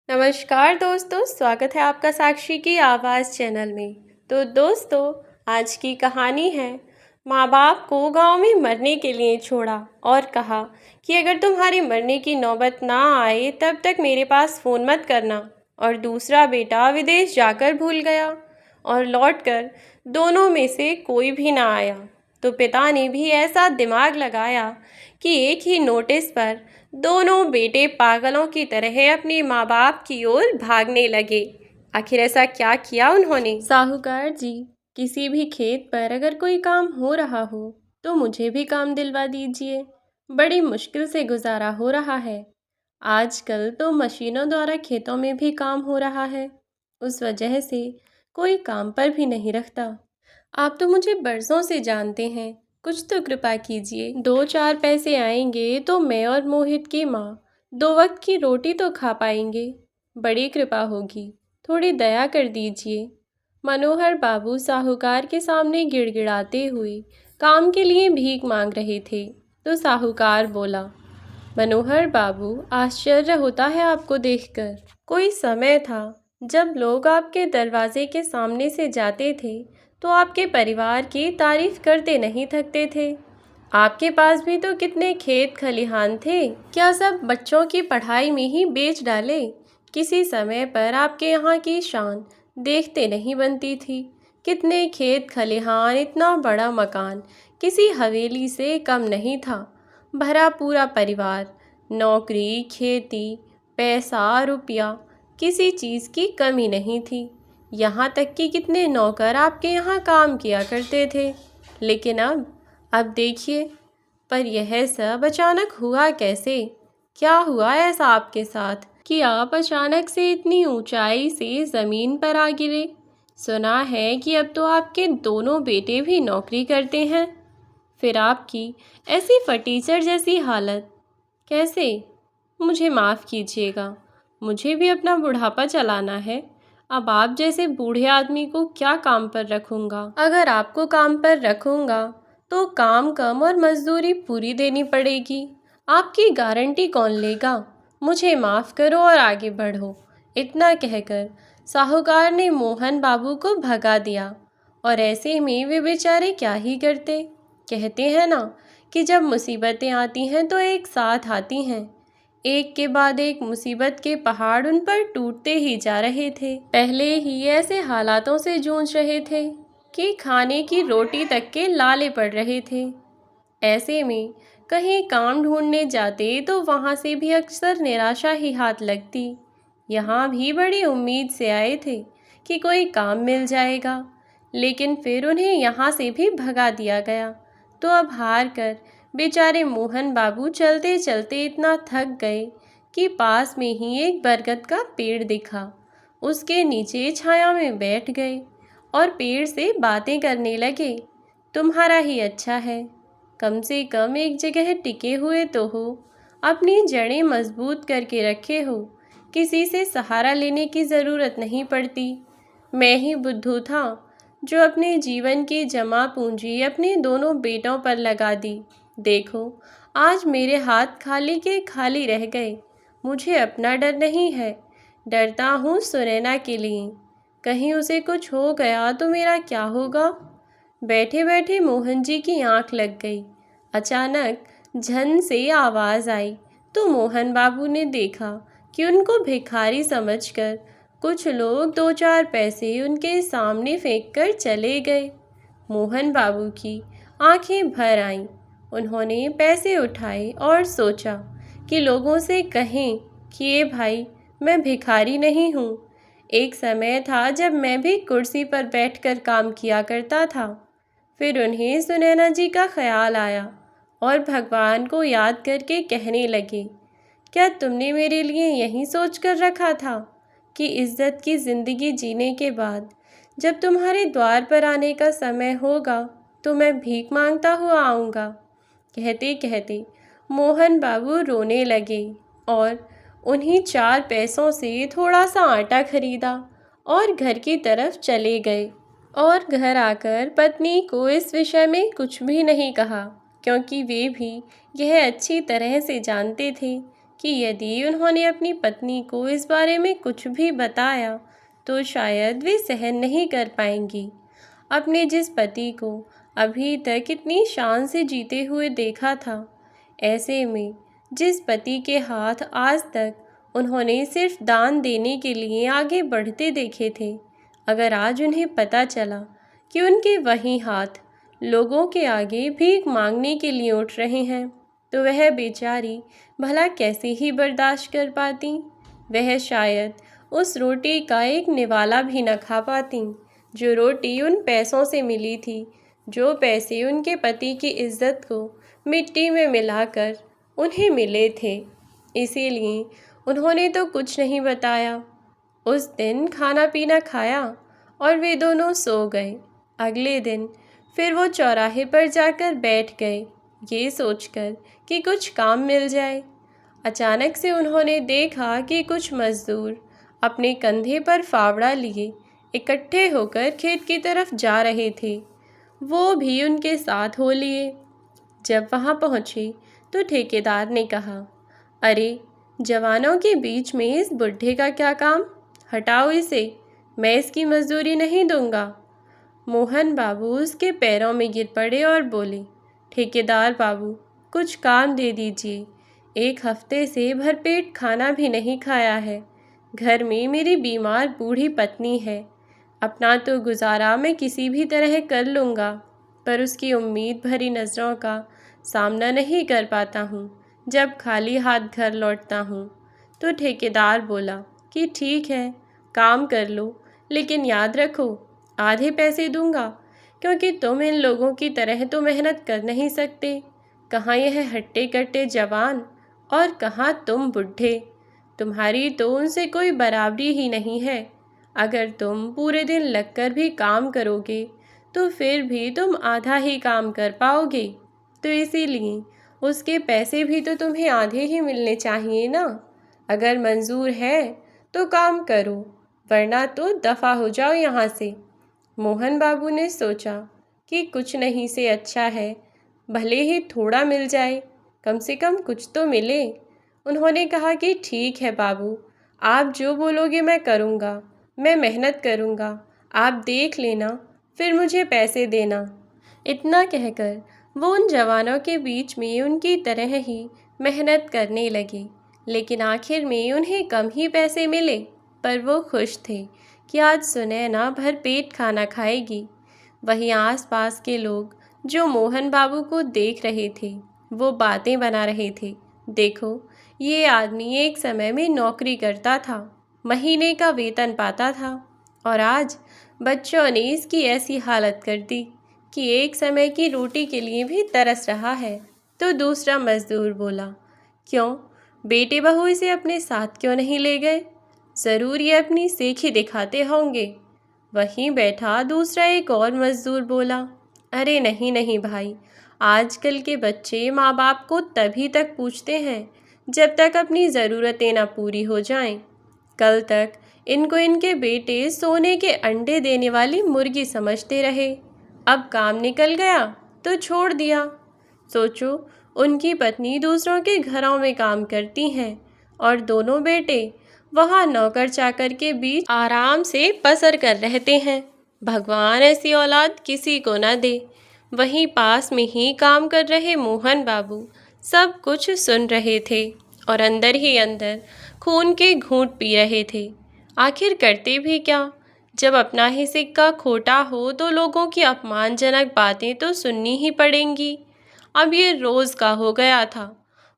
नमस्कार दोस्तों, स्वागत है आपका साक्षी की आवाज़ चैनल में। तो दोस्तों, आज की कहानी है माँ बाप को गांव में मरने के लिए छोड़ा और कहा कि अगर तुम्हारी मरने की नौबत ना आए तब तक मेरे पास फ़ोन मत करना। और दूसरा बेटा विदेश जाकर भूल गया और लौटकर दोनों में से कोई भी ना आया। तो पिता ने भी ऐसा दिमाग लगाया कि एक ही नोटिस पर दोनों बेटे पागलों की तरह अपने माँ बाप की ओर भागने लगे। आखिर ऐसा क्या किया उन्होंने? साहूकार जी, किसी भी खेत पर अगर कोई काम हो रहा हो तो मुझे भी काम दिलवा दीजिए। बड़ी मुश्किल से गुजारा हो रहा है। आजकल तो मशीनों द्वारा खेतों में भी काम हो रहा है, उस वजह से कोई काम पर भी नहीं रखता। आप तो मुझे बरसों से जानते हैं, कुछ तो कृपा कीजिए। 2-4 पैसे आएंगे तो मैं और मोहित की माँ 2 वक्त की रोटी तो खा पाएंगे। बड़ी कृपा होगी, थोड़ी दया कर दीजिए। मनोहर बाबू साहूकार के सामने गिड़गिड़ाते हुए काम के लिए भीख मांग रहे थे। तो साहूकार बोला, मनोहर बाबू, आश्चर्य होता है आपको देखकर। कोई समय था जब लोग आपके दरवाजे के सामने से जाते थे तो आपके परिवार की तारीफ करते नहीं थकते थे। आपके पास भी तो कितने खेत खलिहान थे, क्या सब बच्चों की पढ़ाई में ही बेच डाले? किसी समय पर आपके यहाँ की शान देखते नहीं बनती थी। कितने खेत खलिहान, इतना बड़ा मकान, किसी हवेली से कम नहीं था। भरा पूरा परिवार, नौकरी, खेती, पैसा, रुपया, किसी चीज़ की कमी नहीं थी। यहाँ तक कि कितने नौकर आपके यहाँ काम किया करते थे। लेकिन अब देखिए, पर यह सब अचानक हुआ कैसे? क्या हुआ ऐसा आपके साथ कि आप अचानक से इतनी ऊंचाई से ज़मीन पर आ गिरे? सुना है कि अब तो आपके दोनों बेटे भी नौकरी करते हैं। फिर आपकी ऐसी फटीचर जैसी हालत कैसे? मुझे माफ़ कीजिएगा, मुझे भी अपना बुढ़ापा चलाना है। अब आप जैसे बूढ़े आदमी को क्या काम पर रखूँगा? अगर आपको काम पर रखूँगा तो काम कम और मजदूरी पूरी देनी पड़ेगी। आपकी गारंटी कौन लेगा? मुझे माफ़ करो और आगे बढ़ो। इतना कहकर साहूकार ने मोहन बाबू को भगा दिया। और ऐसे में वे बेचारे क्या ही करते। कहते हैं ना कि जब मुसीबतें आती हैं तो एक साथ आती हैं। एक के बाद एक मुसीबत के पहाड़ उन पर टूटते ही जा रहे थे। पहले ही ऐसे हालातों से जूझ रहे थे कि खाने की रोटी तक के लाले पड़ रहे थे। ऐसे में कहीं काम ढूंढने जाते तो वहाँ से भी अक्सर निराशा ही हाथ लगती। यहाँ भी बड़ी उम्मीद से आए थे कि कोई काम मिल जाएगा, लेकिन फिर उन्हें यहाँ से भी भगा दिया गया। तो अब हार कर बेचारे मोहन बाबू चलते चलते इतना थक गए कि पास में ही एक बरगद का पेड़ दिखा। उसके नीचे छाया में बैठ गए और पेड़ से बातें करने लगे। तुम्हारा ही अच्छा है, कम से कम एक जगह टिके हुए तो हो, अपनी जड़ें मजबूत करके रखे हो, किसी से सहारा लेने की ज़रूरत नहीं पड़ती। मैं ही बुद्धू था जो अपने जीवन की जमा पूंजी अपने दोनों बेटों पर लगा दी। देखो, आज मेरे हाथ खाली के खाली रह गए। मुझे अपना डर नहीं है, डरता हूँ सुनैना के लिए। कहीं उसे कुछ हो गया तो मेरा क्या होगा? बैठे बैठे मोहन जी की आंख लग गई। अचानक झन से आवाज़ आई तो मोहन बाबू ने देखा कि उनको भिखारी समझकर कुछ लोग 2-4 पैसे उनके सामने फेंक कर चले गए। मोहन बाबू की आंखें भर आईं। उन्होंने पैसे उठाए और सोचा कि लोगों से कहें कि ये भाई, मैं भिखारी नहीं हूँ। एक समय था जब मैं भी कुर्सी पर बैठकर काम किया करता था। फिर उन्हें सुनैना जी का ख्याल आया और भगवान को याद करके कहने लगे, क्या तुमने मेरे लिए यही सोच कर रखा था कि इज्जत की ज़िंदगी जीने के बाद जब तुम्हारे द्वार पर आने का समय होगा तो मैं भीख मांगता हुआ आऊँगा? कहते कहते मोहन बाबू रोने लगे और उन्हीं 4 पैसों से थोड़ा सा आटा खरीदा और घर की तरफ चले गए। और घर आकर पत्नी को इस विषय में कुछ भी नहीं कहा, क्योंकि वे भी यह अच्छी तरह से जानते थे कि यदि उन्होंने अपनी पत्नी को इस बारे में कुछ भी बताया तो शायद वे सहन नहीं कर पाएंगी। अपने जिस पति को अभी तक इतनी शान से जीते हुए देखा था, ऐसे में जिस पति के हाथ आज तक उन्होंने सिर्फ दान देने के लिए आगे बढ़ते देखे थे, अगर आज उन्हें पता चला कि उनके वही हाथ लोगों के आगे भीख मांगने के लिए उठ रहे हैं, तो वह बेचारी भला कैसे ही बर्दाश्त कर पाती। वह शायद उस रोटी का एक निवाला भी न खा पाती, जो रोटी उन पैसों से मिली थी, जो पैसे उनके पति की इज्जत को मिट्टी में मिलाकर उन्हें मिले थे। इसीलिए उन्होंने तो कुछ नहीं बताया। उस दिन खाना पीना खाया और वे दोनों सो गए। अगले दिन फिर वो चौराहे पर जाकर बैठ गए, ये सोचकर कि कुछ काम मिल जाए। अचानक से उन्होंने देखा कि कुछ मजदूर अपने कंधे पर फावड़ा लिए इकट्ठे होकर खेत की तरफ जा रहे थे। वो भी उनके साथ हो लिए। जब वहाँ पहुँचे तो ठेकेदार ने कहा, अरे, जवानों के बीच में इस बुढ़े का क्या काम? हटाओ इसे, मैं इसकी मजदूरी नहीं दूंगा। मोहन बाबू उसके पैरों में गिर पड़े और बोले, ठेकेदार बाबू, कुछ काम दे दीजिए। एक हफ्ते से भरपेट खाना भी नहीं खाया है। घर में मेरी बीमार बूढ़ी पत्नी है। अपना तो गुजारा मैं किसी भी तरह कर लूँगा, पर उसकी उम्मीद भरी नज़रों का सामना नहीं कर पाता हूँ जब खाली हाथ घर लौटता हूँ। तो ठेकेदार बोला कि ठीक है, काम कर लो, लेकिन याद रखो, आधे पैसे दूंगा, क्योंकि तुम इन लोगों की तरह तो मेहनत कर नहीं सकते। कहाँ यह हट्टे कट्टे जवान और कहाँ तुम बुढ़े। तुम्हारी तो उनसे कोई बराबरी ही नहीं है। अगर तुम पूरे दिन लगकर भी काम करोगे तो फिर भी तुम आधा ही काम कर पाओगे। तो इसीलिए उसके पैसे भी तो तुम्हें आधे ही मिलने चाहिए ना। अगर मंजूर है तो काम करो, वरना तो दफ़ा हो जाओ यहाँ से। मोहन बाबू ने सोचा कि कुछ नहीं से अच्छा है भले ही थोड़ा मिल जाए, कम से कम कुछ तो मिले। उन्होंने कहा कि ठीक है बाबू, आप जो बोलोगे मैं करूँगा, मैं मेहनत करूँगा, आप देख लेना, फिर मुझे पैसे देना। इतना कहकर वो उन जवानों के बीच में उनकी तरह ही मेहनत करने लगे, लेकिन आखिर में उन्हें कम ही पैसे मिले, पर वो खुश थे कि आज सुनैना भरपेट खाना खाएगी। वहीं आसपास के लोग जो मोहन बाबू को देख रहे थे, वो बातें बना रहे थे, देखो, ये आदमी एक समय में नौकरी करता था, महीने का वेतन पाता था, और आज बच्चों ने इसकी ऐसी हालत कर दी कि एक समय की रोटी के लिए भी तरस रहा है। तो दूसरा मजदूर बोला, क्यों, बेटे बहू इसे अपने साथ क्यों नहीं ले गए? ज़रूर ये अपनी सेखी दिखाते होंगे। वहीं बैठा दूसरा एक और मजदूर बोला, अरे नहीं नहीं भाई, आजकल के बच्चे माँ बाप को तभी तक पूछते हैं जब तक अपनी ज़रूरतें ना पूरी हो जाएं। कल तक इनको इनके बेटे सोने के अंडे देने वाली मुर्गी समझते रहे, अब काम निकल गया तो छोड़ दिया। सोचो, उनकी पत्नी दूसरों के घरों में काम करती हैं और दोनों बेटे वहाँ नौकर चाकर के बीच आराम से पसर कर रहते हैं। भगवान ऐसी औलाद किसी को न दे। वहीं पास में ही काम कर रहे मोहन बाबू सब कुछ सुन रहे थे और अंदर ही अंदर खून के घूंट पी रहे थे। आखिर करते भी क्या, जब अपना ही सिक्का खोटा हो तो लोगों की अपमानजनक बातें तो सुननी ही पड़ेंगी। अब ये रोज़ का हो गया था।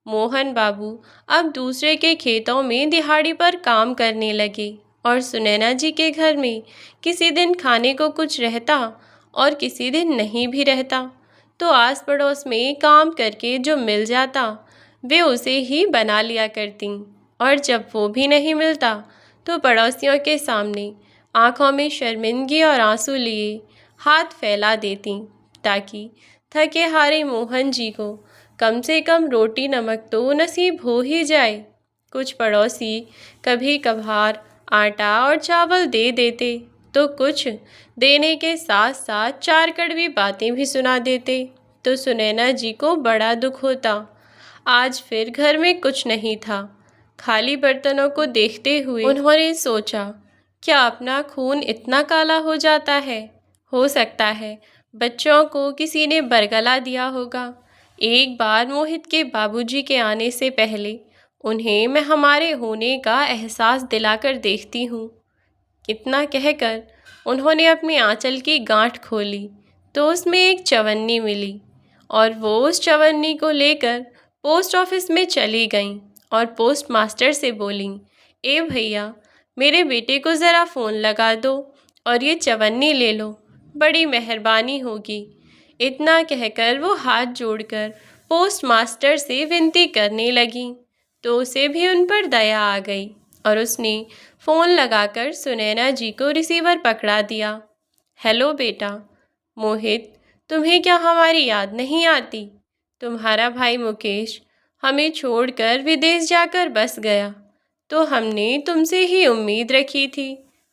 मोहन बाबू अब दूसरे के खेतों में दिहाड़ी पर काम करने लगे और सुनैना जी के घर में किसी दिन खाने को कुछ रहता और किसी दिन नहीं भी रहता, तो आस पड़ोस में काम करके जो मिल जाता वे उसे ही बना लिया करती, और जब वो भी नहीं मिलता तो पड़ोसियों के सामने आंखों में शर्मिंदगी और आंसू लिए हाथ फैला देती, ताकि थके हारे मोहन जी को कम से कम रोटी नमक तो नसीब हो ही जाए। कुछ पड़ोसी कभी कभार आटा और चावल दे देते, तो कुछ देने के साथ साथ चार कड़वी बातें भी सुना देते, तो सुनैना जी को बड़ा दुख होता। आज फिर घर में कुछ नहीं था। खाली बर्तनों को देखते हुए उन्होंने सोचा, क्या अपना खून इतना काला हो जाता है? हो सकता है बच्चों को किसी ने बरगला दिया होगा। एक बार मोहित के बाबूजी के आने से पहले उन्हें मैं हमारे होने का एहसास दिलाकर देखती हूँ। इतना कहकर उन्होंने अपने आंचल की गांठ खोली तो उसमें एक चवन्नी मिली और वो उस चवन्नी को लेकर पोस्ट ऑफिस में चली गईं और पोस्ट मास्टर से बोलीं, ए भैया, मेरे बेटे को ज़रा फ़ोन लगा दो और ये चवन्नी ले लो, बड़ी मेहरबानी होगी। इतना कहकर वो हाथ जोड़कर पोस्ट मास्टर से विनती करने लगी तो उसे भी उन पर दया आ गई और उसने फ़ोन लगाकर सुनैना जी को रिसीवर पकड़ा दिया। हेलो बेटा। मोहित, तुम्हें क्या हमारी याद नहीं आती? तुम्हारा भाई मुकेश हमें छोड़कर विदेश जाकर बस गया तो हमने तुमसे ही उम्मीद रखी थी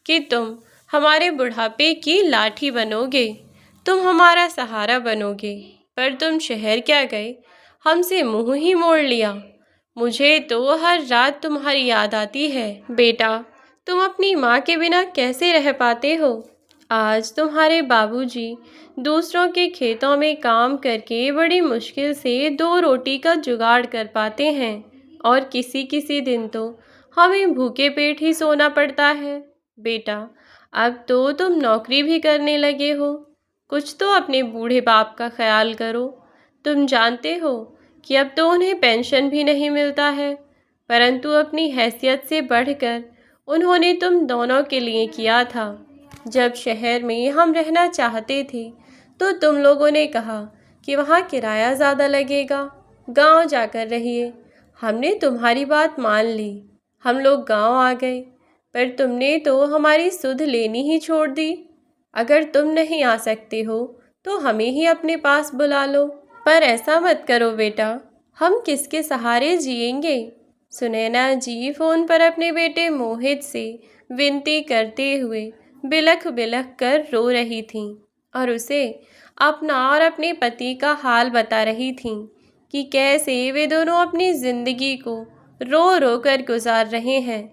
कि तुम हमारे बुढ़ापे की लाठी बनोगे, तुम हमारा सहारा बनोगे, पर तुम शहर क्या गए, हमसे मुंह ही मोड़ लिया। मुझे तो हर रात तुम्हारी याद आती है। बेटा, तुम अपनी माँ के बिना कैसे रह पाते हो? आज तुम्हारे बाबूजी दूसरों के खेतों में काम करके बड़ी मुश्किल से 2 रोटी का जुगाड़ कर पाते हैं और किसी किसी दिन तो हमें भूखे पेट ही सोना पड़ता है। बेटा, अब तो तुम नौकरी भी करने लगे हो, कुछ तो अपने बूढ़े बाप का ख्याल करो। तुम जानते हो कि अब तो उन्हें पेंशन भी नहीं मिलता है, परंतु अपनी हैसियत से बढ़कर उन्होंने तुम दोनों के लिए किया था। जब शहर में हम रहना चाहते थे तो तुम लोगों ने कहा कि वहाँ किराया ज़्यादा लगेगा, गांव जाकर रहिए। हमने तुम्हारी बात मान ली, हम लोग गांव आ गए, पर तुमने तो हमारी सुध लेनी ही छोड़ दी। अगर तुम नहीं आ सकते हो तो हमें ही अपने पास बुला लो। पर ऐसा मत करो बेटा, हम किसके सहारे जिएंगे? सुनैना जी फ़ोन पर अपने बेटे मोहित से विनती करते हुए बिलख बिलख कर रो रही थीं और उसे अपना और अपने पति का हाल बता रही थीं कि कैसे वे दोनों अपनी ज़िंदगी को रो रो कर गुजार रहे हैं।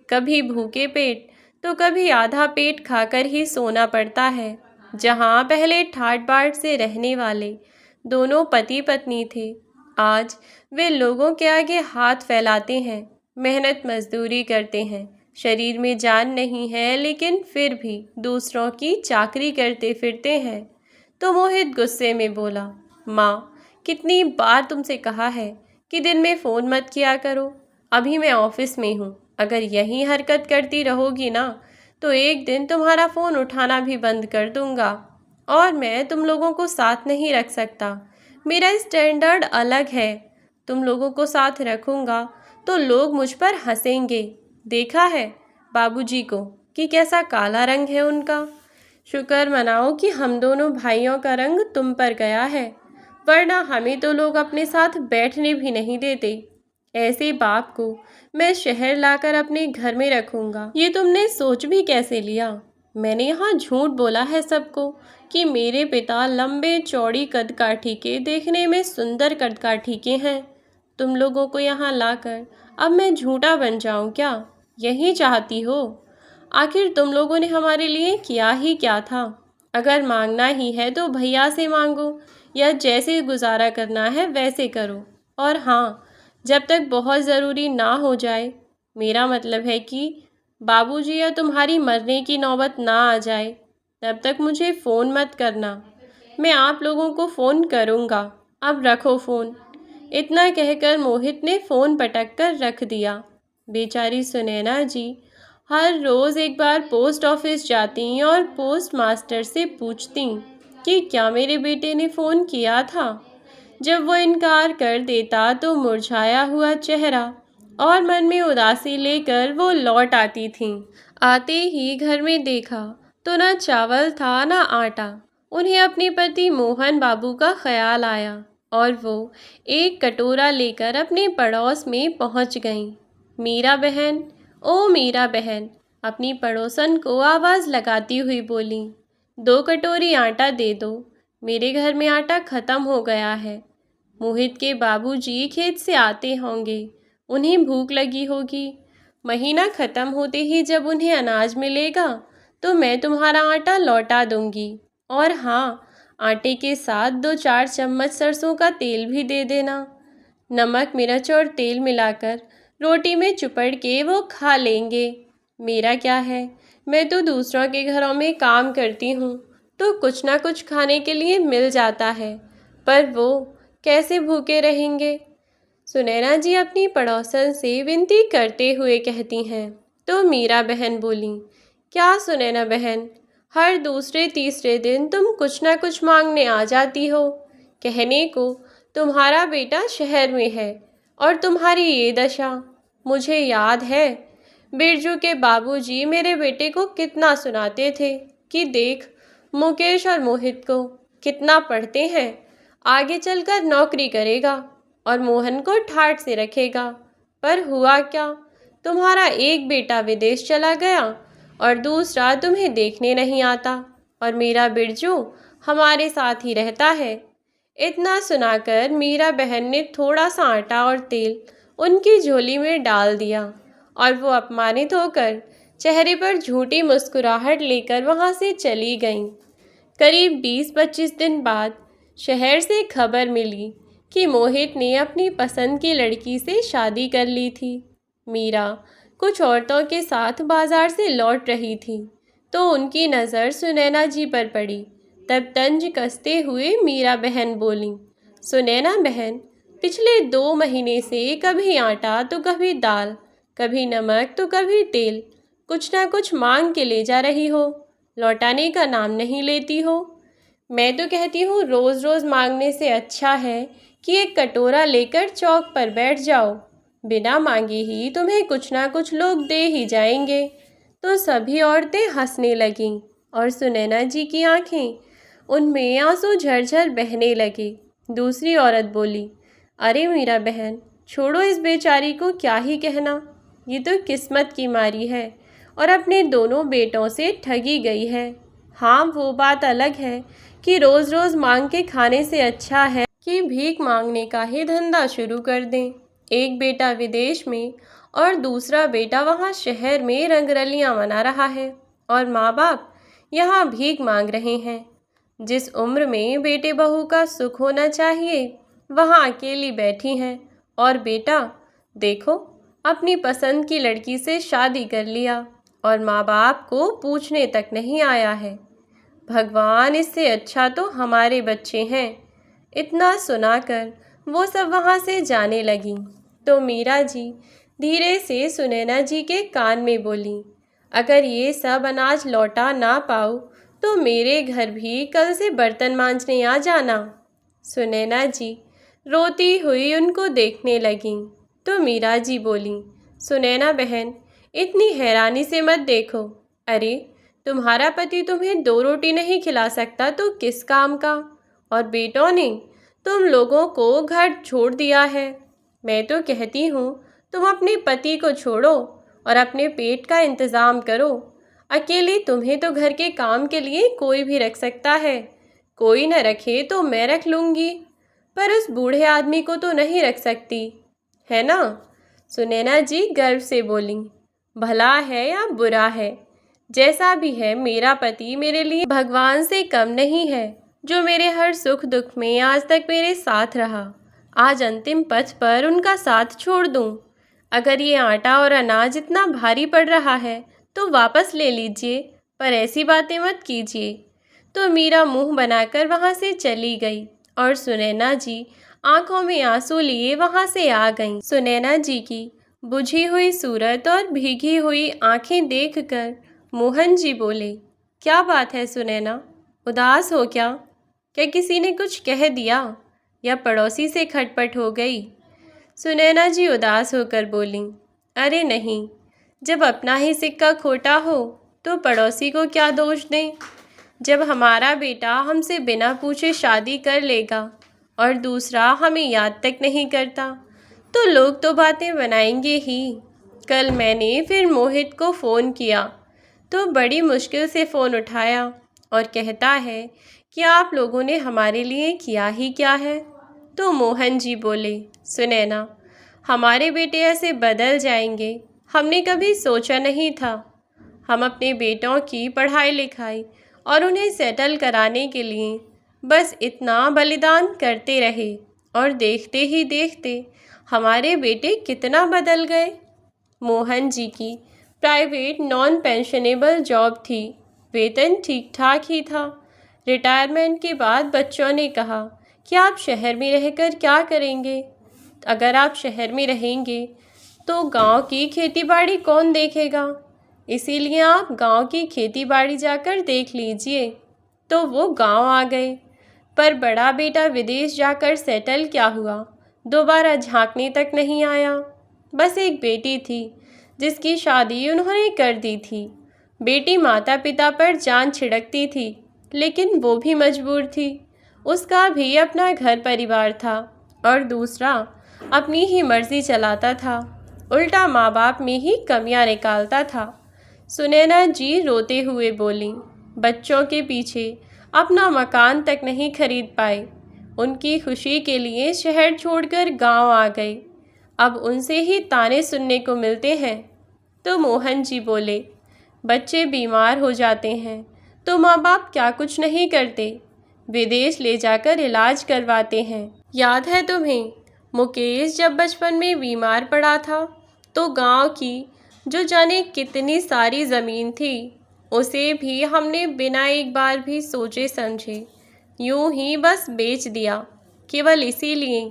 कभी भूखे पेट तो कभी आधा पेट खाकर ही सोना पड़ता है। जहाँ पहले ठाट बाट से रहने वाले दोनों पति पत्नी थे, आज वे लोगों के आगे हाथ फैलाते हैं, मेहनत मजदूरी करते हैं, शरीर में जान नहीं है लेकिन फिर भी दूसरों की चाकरी करते फिरते हैं। तो मोहित गुस्से में बोला, माँ, कितनी बार तुमसे कहा है कि दिन में फ़ोन मत किया करो। अभी मैं ऑफिस में हूँ, अगर यही हरकत करती रहोगी ना तो एक दिन तुम्हारा फ़ोन उठाना भी बंद कर दूँगा और मैं तुम लोगों को साथ नहीं रख सकता। मेरा स्टैंडर्ड अलग है। तुम लोगों को साथ रखूँगा तो लोग मुझ पर हंसेंगे। देखा है बाबूजी को कि कैसा काला रंग है उनका। शुक्र मनाओ कि हम दोनों भाइयों का रंग तुम पर गया है, वरना हमें तो लोग अपने साथ बैठने भी नहीं देते। ऐसे बाप को मैं शहर लाकर अपने घर में रखूँगा, ये तुमने सोच भी कैसे लिया? मैंने यहाँ झूठ बोला है सबको कि मेरे पिता लंबे चौड़ी कदकाठी के, देखने में सुंदर कदकाठी के हैं। तुम लोगों को यहाँ लाकर अब मैं झूठा बन जाऊँ क्या? यही चाहती हो? आखिर तुम लोगों ने हमारे लिए किया ही क्या था? अगर मांगना ही है तो भैया से मांगो या जैसे गुजारा करना है वैसे करो। और हाँ, जब तक बहुत ज़रूरी ना हो जाए, मेरा मतलब है कि बाबूजी या तुम्हारी मरने की नौबत ना आ जाए, तब तक मुझे फ़ोन मत करना। मैं आप लोगों को फ़ोन करूँगा। अब रखो फ़ोन। इतना कहकर मोहित ने फ़ोन पटक कर रख दिया। बेचारी सुनैना जी हर रोज़ एक बार पोस्ट ऑफिस जाती और पोस्ट मास्टर से पूछती कि क्या मेरे बेटे ने फ़ोन किया था। जब वो इनकार कर देता तो मुरझाया हुआ चेहरा और मन में उदासी लेकर वो लौट आती थीं। आते ही घर में देखा तो ना चावल था ना आटा। उन्हें अपने पति मोहन बाबू का ख्याल आया और वो एक कटोरा लेकर अपने पड़ोस में पहुंच गईं। मीरा बहन, ओ मीरा बहन, अपनी पड़ोसन को आवाज़ लगाती हुई बोली, 2 कटोरी आटा दे दो, मेरे घर में आटा ख़त्म हो गया है। मोहित के बाबूजी खेत से आते होंगे, उन्हें भूख लगी होगी। महीना ख़त्म होते ही जब उन्हें अनाज मिलेगा तो मैं तुम्हारा आटा लौटा दूंगी। और हाँ, आटे के साथ 2-4 चम्मच सरसों का तेल भी दे देना। नमक, मिर्च और तेल मिलाकर रोटी में चुपड़ के वो खा लेंगे। मेरा क्या है, मैं तो दूसरों के घरों में काम करती हूँ तो कुछ ना कुछ खाने के लिए मिल जाता है, पर वो कैसे भूखे रहेंगे। सुनैना जी अपनी पड़ोसन से विनती करते हुए कहती हैं। तो मीरा बहन बोली, क्या सुनैना बहन, हर दूसरे तीसरे दिन तुम कुछ ना कुछ मांगने आ जाती हो। कहने को तुम्हारा बेटा शहर में है और तुम्हारी ये दशा। मुझे याद है बिरजू के बाबूजी मेरे बेटे को कितना सुनाते थे कि देख, मुकेश और मोहित को कितना पढ़ते हैं, आगे चलकर नौकरी करेगा और मोहन को ठाठ से रखेगा। पर हुआ क्या, तुम्हारा एक बेटा विदेश चला गया और दूसरा तुम्हें देखने नहीं आता, और मेरा बिरजू हमारे साथ ही रहता है। इतना सुनाकर मीरा बहन ने थोड़ा सा आटा और तेल उनकी झोली में डाल दिया और वो अपमानित होकर चेहरे पर झूठी मुस्कुराहट लेकर वहाँ से चली गईं। करीब 20-25 दिन बाद शहर से खबर मिली कि मोहित ने अपनी पसंद की लड़की से शादी कर ली थी। मीरा कुछ औरतों के साथ बाजार से लौट रही थी तो उनकी नज़र सुनैना जी पर पड़ी। तब तंज कसते हुए मीरा बहन बोली, सुनैना बहन, पिछले 2 महीने से कभी आटा तो कभी दाल, कभी नमक तो कभी तेल, कुछ ना कुछ मांग के ले जा रही हो, लौटाने का नाम नहीं लेती हो। मैं तो कहती हूँ रोज़ रोज़ मांगने से अच्छा है कि एक कटोरा लेकर चौक पर बैठ जाओ, बिना मांगे ही तुम्हें कुछ ना कुछ लोग दे ही जाएंगे। तो सभी औरतें हंसने लगीं और सुनैना जी की आंखें, उनमें आंसू झरझर बहने लगे। दूसरी औरत बोली, अरे मीरा बहन, छोड़ो इस बेचारी को, क्या ही कहना, ये तो किस्मत की मारी है और अपने दोनों बेटों से ठगी गई है। हाँ, वो बात अलग है कि रोज़ रोज़ मांग के खाने से अच्छा है कि भीख मांगने का ही धंधा शुरू कर दें। एक बेटा विदेश में और दूसरा बेटा वहाँ शहर में रंगरलियाँ मना रहा है और माँ बाप यहाँ भीख मांग रहे हैं। जिस उम्र में बेटे बहू का सुख होना चाहिए वहाँ अकेली बैठी हैं, और बेटा देखो अपनी पसंद की लड़की से शादी कर लिया और माँ बाप को पूछने तक नहीं आया है। भगवान, इससे अच्छा तो हमारे बच्चे हैं। इतना सुनाकर वो सब वहाँ से जाने लगीं तो मीरा जी धीरे से सुनैना जी के कान में बोली, अगर ये सब अनाज लौटा ना पाओ तो मेरे घर भी कल से बर्तन मांजने आ जाना। सुनैना जी रोती हुई उनको देखने लगीं तो मीरा जी बोली, सुनैना बहन, इतनी हैरानी से मत देखो। अरे, तुम्हारा पति तुम्हें 2 रोटी नहीं खिला सकता तो किस काम का, और बेटों ने तुम लोगों को घर छोड़ दिया है। मैं तो कहती हूँ तुम अपने पति को छोड़ो और अपने पेट का इंतज़ाम करो। अकेली तुम्हें तो घर के काम के लिए कोई भी रख सकता है, कोई न रखे तो मैं रख लूँगी, पर उस बूढ़े आदमी को तो नहीं रख सकती, है ना। सुनैना जी गर्व से बोली, भला है या बुरा है, जैसा भी है मेरा पति मेरे लिए भगवान से कम नहीं है, जो मेरे हर सुख दुख में आज तक मेरे साथ रहा। आज अंतिम पथ पर उनका साथ छोड़ दूं। अगर ये आटा और अनाज इतना भारी पड़ रहा है तो वापस ले लीजिए, पर ऐसी बातें मत कीजिए। तो मीरा मुंह बनाकर वहाँ से चली गई और सुनैना जी आंखों में आंसू लिए वहाँ से आ गईं। सुनैना जी की बुझी हुई सूरत और भीगी हुई आंखें देखकर मोहन जी बोले, क्या बात है सुनैना, उदास हो क्या? क्या किसी ने कुछ कह दिया या पड़ोसी से खटपट हो गई? सुनैना जी उदास होकर बोली, अरे नहीं, जब अपना ही सिक्का खोटा हो तो पड़ोसी को क्या दोष दें। जब हमारा बेटा हमसे बिना पूछे शादी कर लेगा और दूसरा हमें याद तक नहीं करता तो लोग तो बातें बनाएंगे ही। कल मैंने फिर मोहित को फ़ोन किया तो बड़ी मुश्किल से फ़ोन उठाया और कहता है कि आप लोगों ने हमारे लिए किया ही क्या है। तो मोहन जी बोले, सुनैना, हमारे बेटे ऐसे बदल जाएंगे, हमने कभी सोचा नहीं था। हम अपने बेटों की पढ़ाई लिखाई और उन्हें सेटल कराने के लिए बस इतना बलिदान करते रहे और देखते ही देखते हमारे बेटे कितना बदल गए। मोहन जी की प्राइवेट नॉन पेंशनेबल जॉब थी, वेतन ठीक ठाक ही था। रिटायरमेंट के बाद बच्चों ने कहा कि आप शहर में रहकर क्या करेंगे? अगर आप शहर में रहेंगे तो गांव की खेतीबाड़ी कौन देखेगा? इसीलिए आप गांव की खेतीबाड़ी जाकर देख लीजिए। तो वो गांव आ गए, पर बड़ा बेटा विदेश जाकर सेटल क्या हुआ, दोबारा झांकने तक नहीं आया। बस एक बेटी थी जिसकी शादी उन्होंने कर दी थी। बेटी माता पिता पर जान छिड़कती थी, लेकिन वो भी मजबूर थी। उसका भी अपना घर परिवार था और दूसरा अपनी ही मर्जी चलाता था, उल्टा माँ बाप में ही कमियां निकालता था। सुनैना जी रोते हुए बोली, बच्चों के पीछे अपना मकान तक नहीं खरीद पाए, उनकी खुशी के लिए शहर छोड़कर गांव आ गए। अब उनसे ही ताने सुनने को मिलते हैं। तो मोहन जी बोले, बच्चे बीमार हो जाते हैं तो माँ बाप क्या कुछ नहीं करते, विदेश ले जाकर इलाज करवाते हैं। याद है तुम्हें, मुकेश जब बचपन में बीमार पड़ा था तो गांव की जो जाने कितनी सारी ज़मीन थी, उसे भी हमने बिना एक बार भी सोचे समझे यूं ही बस बेच दिया, केवल इसीलिए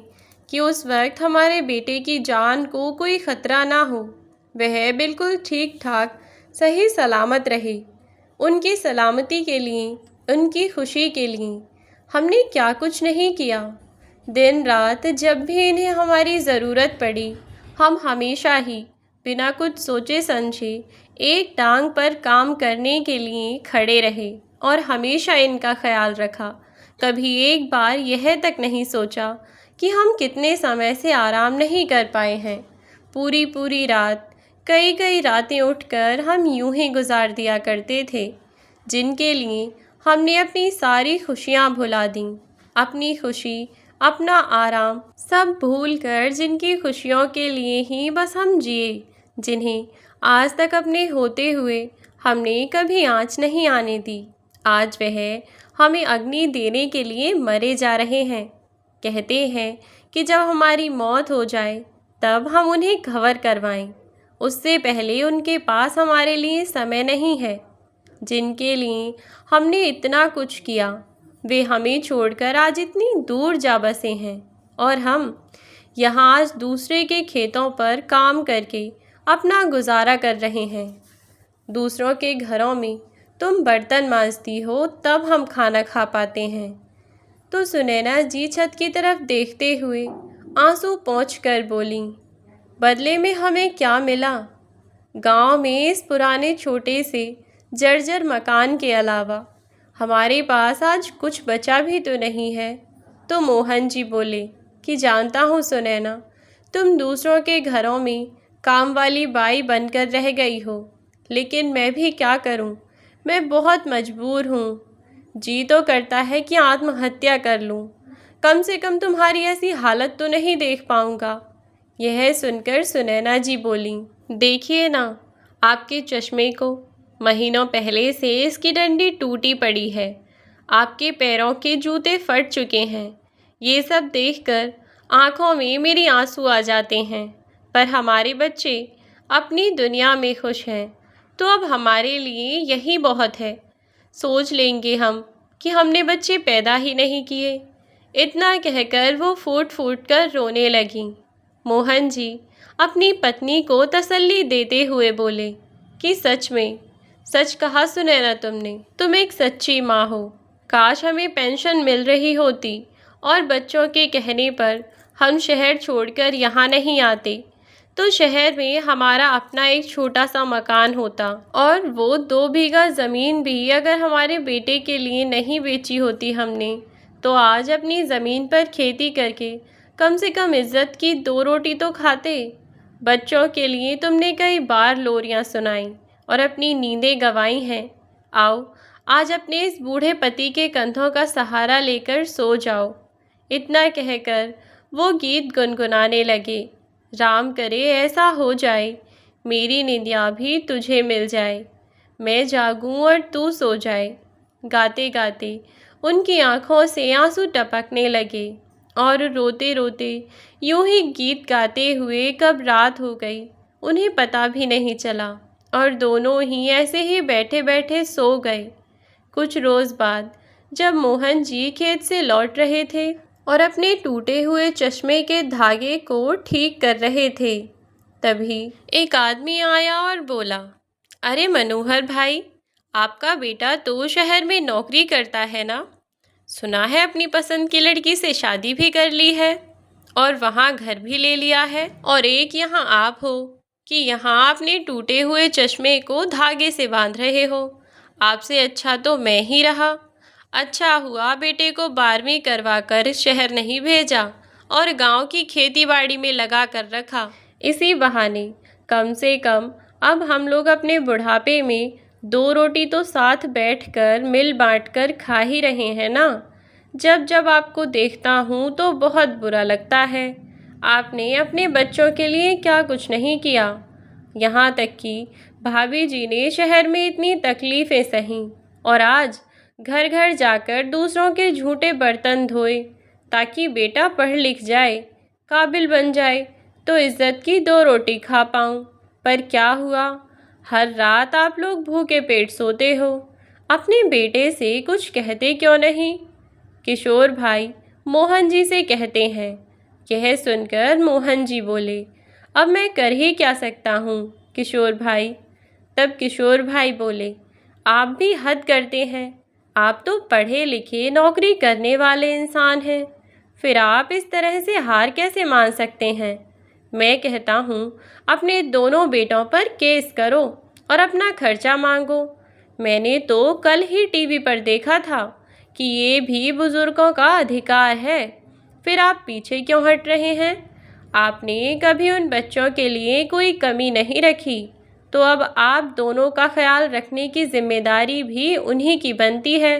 कि उस वक्त हमारे बेटे की जान को कोई ख़तरा ना हो। वह बिल्कुल ठीक ठाक सही सलामत रहे। उनकी सलामती के लिए, उनकी खुशी के लिए हमने क्या कुछ नहीं किया। दिन रात जब भी इन्हें हमारी ज़रूरत पड़ी, हम हमेशा ही बिना कुछ सोचे समझे एक टांग पर काम करने के लिए खड़े रहे और हमेशा इनका ख्याल रखा। कभी एक बार यह तक नहीं सोचा कि हम कितने समय से आराम नहीं कर पाए हैं। पूरी पूरी रात, कई कई रातें उठकर हम यूं ही गुजार दिया करते थे, जिनके लिए हमने अपनी सारी खुशियां भुला दी। अपनी खुशी, अपना आराम सब भूलकर जिनकी खुशियों के लिए ही बस हम जिए, जिन्हें आज तक अपने होते हुए हमने कभी आँच नहीं आने दी, आज वह हमें अग्नि देने के लिए मरे जा रहे हैं। कहते हैं कि जब हमारी मौत हो जाए तब हम उन्हें कवर करवाएं, उससे पहले उनके पास हमारे लिए समय नहीं है। जिनके लिए हमने इतना कुछ किया, वे हमें छोड़कर आज इतनी दूर जा बसे हैं और हम यहाँ आज दूसरे के खेतों पर काम करके अपना गुजारा कर रहे हैं। दूसरों के घरों में तुम बर्तन मांजती हो, तब हम खाना खा पाते हैं। तो सुनैना जी छत की तरफ देखते हुए आंसू पोंछ कर बोली, बदले में हमें क्या मिला? गांव में इस पुराने छोटे से जर्जर मकान के अलावा हमारे पास आज कुछ बचा भी तो नहीं है। तो मोहन जी बोले कि जानता हूँ सुनैना, तुम दूसरों के घरों में काम वाली बाई बनकर रह गई हो, लेकिन मैं भी क्या करूँ, मैं बहुत मजबूर हूँ। जी तो करता है कि आत्महत्या कर लूँ, कम से कम तुम्हारी ऐसी हालत तो नहीं देख पाऊँगा। यह सुनकर सुनैना जी बोली, देखिए ना आपके चश्मे को, महीनों पहले से इसकी डंडी टूटी पड़ी है, आपके पैरों के जूते फट चुके हैं। ये सब देखकर आँखों में मेरी आंसू आ जाते हैं। पर हमारे बच्चे अपनी दुनिया में खुश हैं, तो अब हमारे लिए यही बहुत है। सोच लेंगे हम कि हमने बच्चे पैदा ही नहीं किए। इतना कहकर वो फूट फूट कर रोने लगी। मोहन जी अपनी पत्नी को तसल्ली देते हुए बोले कि सच में सच कहा सुनैना तुमने, तुम एक सच्ची माँ हो। काश हमें पेंशन मिल रही होती और बच्चों के कहने पर हम शहर छोड़कर यहाँ नहीं आते, तो शहर में हमारा अपना एक छोटा सा मकान होता और वो 2 बीघा ज़मीन भी अगर हमारे बेटे के लिए नहीं बेची होती हमने, तो आज अपनी ज़मीन पर खेती करके कम से कम इज्जत की 2 रोटी तो खाते। बच्चों के लिए तुमने कई बार लोरियां सुनाई और अपनी नींदें गंवाई हैं। आओ आज अपने इस बूढ़े पति के कंधों का सहारा लेकर सो जाओ। इतना कहकर वो गीत गुनगुनाने लगे। राम करे ऐसा हो जाए, मेरी निंदिया भी तुझे मिल जाए, मैं जागूं और तू सो जाए। गाते गाते उनकी आंखों से आंसू टपकने लगे और रोते रोते यूं ही गीत गाते हुए कब रात हो गई उन्हें पता भी नहीं चला और दोनों ही ऐसे ही बैठे बैठे सो गए। कुछ रोज़ बाद जब मोहन जी खेत से लौट रहे थे और अपने टूटे हुए चश्मे के धागे को ठीक कर रहे थे, तभी एक आदमी आया और बोला, अरे मनोहर भाई, आपका बेटा तो शहर में नौकरी करता है ना? सुना है अपनी पसंद की लड़की से शादी भी कर ली है और वहाँ घर भी ले लिया है, और एक यहाँ आप हो कि यहाँ अपने टूटे हुए चश्मे को धागे से बांध रहे हो। आपसे अच्छा तो मैं ही रहा। अच्छा हुआ बेटे को 12वीं करवा कर शहर नहीं भेजा और गांव की खेती बाड़ी में लगा कर रखा। इसी बहाने कम से कम अब हम लोग अपने बुढ़ापे में 2 रोटी तो साथ बैठकर मिल बांट कर खा ही रहे हैं ना। जब जब आपको देखता हूँ तो बहुत बुरा लगता है। आपने अपने बच्चों के लिए क्या कुछ नहीं किया। यहाँ तक कि भाभी जी ने शहर में इतनी तकलीफ़ें सहीं और आज घर घर जाकर दूसरों के झूठे बर्तन धोए ताकि बेटा पढ़ लिख जाए, काबिल बन जाए तो इज़्ज़त की 2 रोटी खा पाऊँ। पर क्या हुआ, हर रात आप लोग भूखे पेट सोते हो। अपने बेटे से कुछ कहते क्यों नहीं? किशोर भाई मोहन जी से कहते हैं। यह सुनकर मोहन जी बोले, अब मैं कर ही क्या सकता हूँ किशोर भाई। तब किशोर भाई बोले, आप भी हद करते हैं। आप तो पढ़े लिखे नौकरी करने वाले इंसान हैं, फिर आप इस तरह से हार कैसे मान सकते हैं? मैं कहता हूँ अपने दोनों बेटों पर केस करो और अपना खर्चा मांगो। मैंने तो कल ही टीवी पर देखा था कि ये भी बुज़ुर्गों का अधिकार है। फिर आप पीछे क्यों हट रहे हैं? आपने कभी उन बच्चों के लिए कोई कमी नहीं रखी, तो अब आप दोनों का ख्याल रखने की जिम्मेदारी भी उन्हीं की बनती है।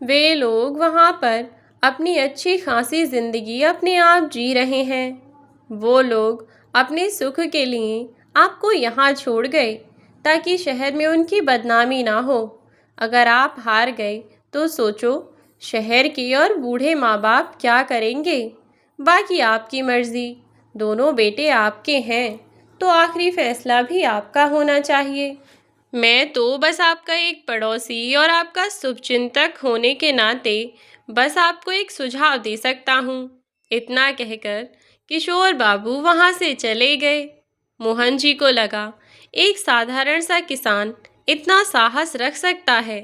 वे लोग वहाँ पर अपनी अच्छी खासी ज़िंदगी अपने आप जी रहे हैं। वो लोग अपने सुख के लिए आपको यहाँ छोड़ गए ताकि शहर में उनकी बदनामी ना हो। अगर आप हार गए तो सोचो शहर के और बूढ़े माँ बाप क्या करेंगे। बाकी आपकी मर्ज़ी, दोनों बेटे आपके हैं तो आखिरी फैसला भी आपका होना चाहिए। मैं तो बस आपका एक पड़ोसी और आपका शुभचिंतक होने के नाते बस आपको एक सुझाव दे सकता हूँ। इतना कहकर किशोर बाबू वहाँ से चले गए। मोहन जी को लगा, एक साधारण सा किसान इतना साहस रख सकता है,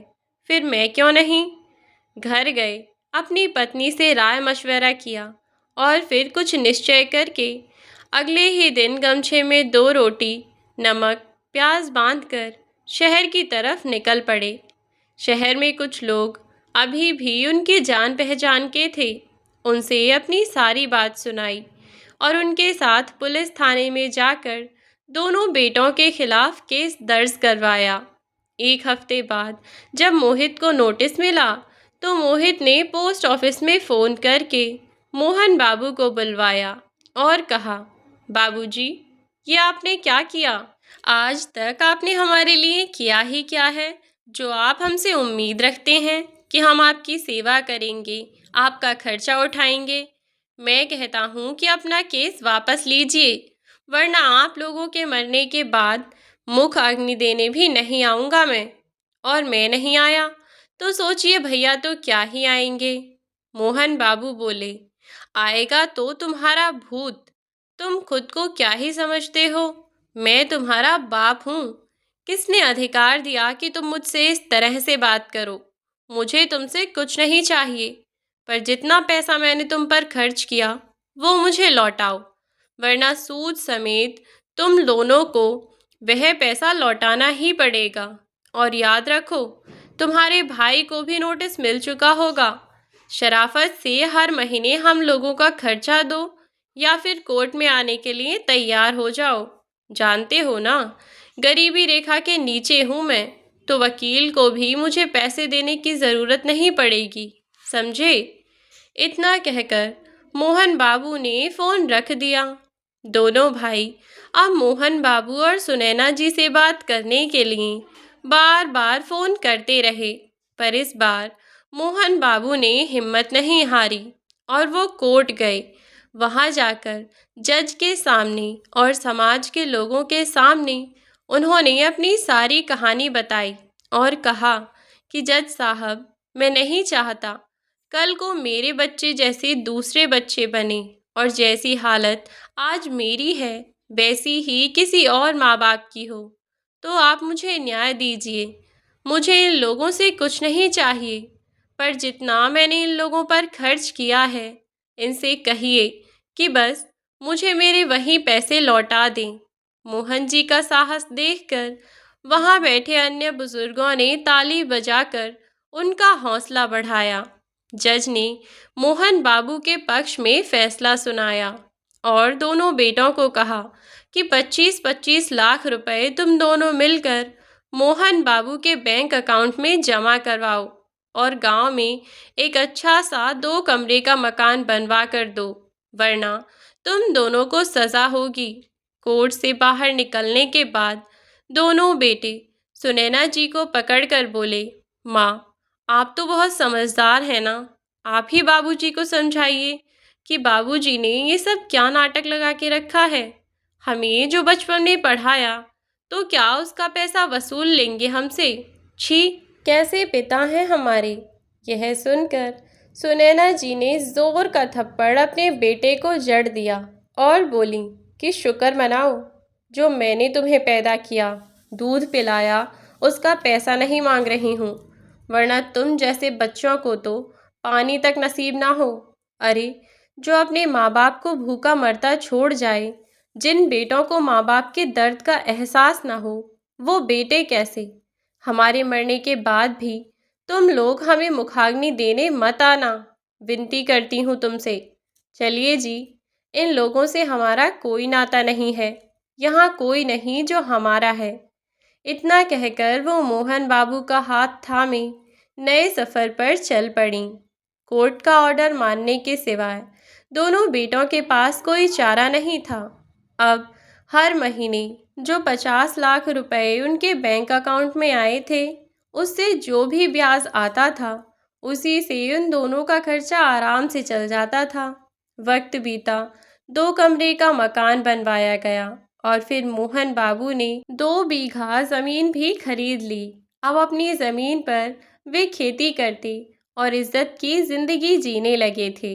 फिर मैं क्यों नहीं। घर गए, अपनी पत्नी से राय मशवरा किया और फिर कुछ निश्चय करके अगले ही दिन गमछे में 2 रोटी, नमक, प्याज बांधकर शहर की तरफ निकल पड़े। शहर में कुछ लोग अभी भी उनकी जान पहचान के थे। उनसे अपनी सारी बात सुनाई और उनके साथ पुलिस थाने में जाकर दोनों बेटों के खिलाफ केस दर्ज करवाया। 1 हफ्ते बाद जब मोहित को नोटिस मिला तो मोहित ने पोस्ट ऑफिस में फ़ोन करके मोहन बाबू को बुलवाया और कहा, बाबूजी, ये आपने क्या किया? आज तक आपने हमारे लिए किया ही क्या है जो आप हमसे उम्मीद रखते हैं कि हम आपकी सेवा करेंगे, आपका खर्चा उठाएंगे। मैं कहता हूँ कि अपना केस वापस लीजिए, वरना आप लोगों के मरने के बाद मुख अग्नि देने भी नहीं आऊँगा मैं। और मैं नहीं आया तो सोचिए भैया तो क्या ही आएंगे। मोहन बाबू बोले, आएगा तो तुम्हारा भूत। तुम खुद को क्या ही समझते हो? मैं तुम्हारा बाप हूँ। किसने अधिकार दिया कि तुम मुझसे इस तरह से बात करो? मुझे तुमसे कुछ नहीं चाहिए, पर जितना पैसा मैंने तुम पर खर्च किया वो मुझे लौटाओ, वरना सूद समेत तुम दोनों को वह पैसा लौटाना ही पड़ेगा। और याद रखो, तुम्हारे भाई को भी नोटिस मिल चुका होगा। शराफत से हर महीने हम लोगों का खर्चा दो या फिर कोर्ट में आने के लिए तैयार हो जाओ। जानते हो ना, गरीबी रेखा के नीचे हूँ मैं, तो वकील को भी मुझे पैसे देने की ज़रूरत नहीं पड़ेगी, समझे? इतना कहकर मोहन बाबू ने फ़ोन रख दिया। दोनों भाई अब मोहन बाबू और सुनैना जी से बात करने के लिए बार बार फ़ोन करते रहे, पर इस बार मोहन बाबू ने हिम्मत नहीं हारी और वो कोर्ट गए। वहाँ जाकर जज के सामने और समाज के लोगों के सामने उन्होंने अपनी सारी कहानी बताई और कहा कि जज साहब, मैं नहीं चाहता कल को मेरे बच्चे जैसे दूसरे बच्चे बने और जैसी हालत आज मेरी है वैसी ही किसी और माँ बाप की हो। तो आप मुझे न्याय दीजिए। मुझे इन लोगों से कुछ नहीं चाहिए, पर जितना मैंने इन लोगों पर खर्च किया है, इनसे कहिए कि बस मुझे मेरे वही पैसे लौटा दें। मोहन जी का साहस देखकर वहाँ बैठे अन्य बुजुर्गों ने ताली बजाकर उनका हौसला बढ़ाया। जज ने मोहन बाबू के पक्ष में फैसला सुनाया और दोनों बेटों को कहा कि 25-25 लाख रुपए तुम दोनों मिलकर मोहन बाबू के बैंक अकाउंट में जमा करवाओ और गांव में एक अच्छा सा 2 कमरे का मकान बनवा कर दो, वरना तुम दोनों को सज़ा होगी। कोर्ट से बाहर निकलने के बाद दोनों बेटे सुनैना जी को पकड़कर बोले, माँ, आप तो बहुत समझदार हैं ना, आप ही बाबूजी को समझाइए कि बाबूजी ने ये सब क्या नाटक लगा के रखा है। हमें जो बचपन में पढ़ाया तो क्या उसका पैसा वसूल लेंगे हमसे? छी, कैसे पिता हैं हमारे। यह सुनकर सुनैना जी ने जोर का थप्पड़ अपने बेटे को जड़ दिया और बोली कि शुक्र मनाओ, जो मैंने तुम्हें पैदा किया, दूध पिलाया, उसका पैसा नहीं मांग रही हूँ, वरना तुम जैसे बच्चों को तो पानी तक नसीब ना हो। अरे, जो अपने माँ बाप को भूखा मरता छोड़ जाए, जिन बेटों को माँ बाप के दर्द का एहसास ना हो, वो बेटे कैसे? हमारे मरने के बाद भी तुम लोग हमें मुखाग्नि देने मत आना, विनती करती हूँ तुमसे। चलिए जी, इन लोगों से हमारा कोई नाता नहीं है, यहाँ कोई नहीं जो हमारा है। इतना कहकर वो मोहन बाबू का हाथ थामे नए सफ़र पर चल पड़ी। कोर्ट का ऑर्डर मानने के सिवाय दोनों बेटों के पास कोई चारा नहीं था। अब हर महीने जो 50 लाख रुपए उनके बैंक अकाउंट में आए थे, उससे जो भी ब्याज आता था, उसी से उन दोनों का खर्चा आराम से चल जाता था। वक्त बीता, 2 कमरे का मकान बनवाया गया और फिर मोहन बाबू ने 2 बीघा ज़मीन भी खरीद ली। अब अपनी ज़मीन पर वे खेती करते और इज्जत की ज़िंदगी जीने लगे थे।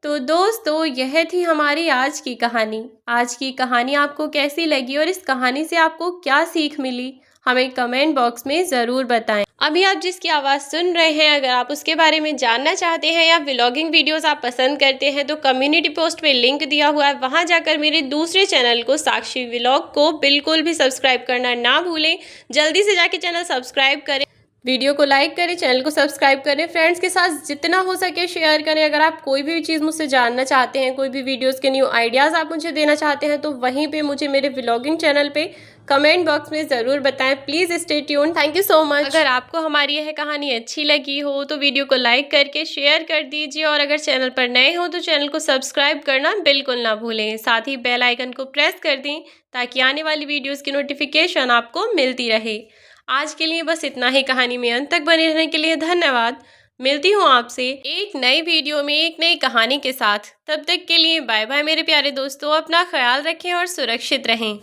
तो दोस्तों, यह थी हमारी आज की कहानी। आज की कहानी आपको कैसी लगी और इस कहानी से आपको क्या सीख मिली, हमें कमेंट बॉक्स में ज़रूर बताएं। अभी आप जिसकी आवाज़ सुन रहे हैं, अगर आप उसके बारे में जानना चाहते हैं या व्लॉगिंग वीडियोस आप पसंद करते हैं, तो कम्युनिटी पोस्ट में लिंक दिया हुआ है, वहां जाकर मेरे दूसरे चैनल को साक्षी व्लॉग को बिल्कुल भी सब्सक्राइब करना ना भूलें। जल्दी से जाके चैनल सब्सक्राइब करें, वीडियो को लाइक करें, चैनल को सब्सक्राइब करें, फ्रेंड्स के साथ जितना हो सके शेयर करें। अगर आप कोई भी चीज़ मुझसे जानना चाहते हैं, कोई भी वीडियोस के न्यू आइडियाज़ आप मुझे देना चाहते हैं, तो वहीं पे मुझे मेरे व्लॉगिंग चैनल पे कमेंट बॉक्स में ज़रूर बताएं। Please stay tune. Thank you so much. अगर आपको हमारी यह कहानी अच्छी लगी हो तो वीडियो को लाइक करके शेयर कर दीजिए और अगर चैनल पर नए हो तो चैनल को सब्सक्राइब करना बिल्कुल ना भूलें। साथ ही बेल आइकन को प्रेस कर दें ताकि आने वाली वीडियोज़ की नोटिफिकेशन आपको मिलती रहे। आज के लिए बस इतना ही। कहानी में अंत तक बने रहने के लिए धन्यवाद। मिलती हूँ आपसे एक नई वीडियो में एक नई कहानी के साथ। तब तक के लिए बाय बाय मेरे प्यारे दोस्तों। अपना ख्याल रखें और सुरक्षित रहें।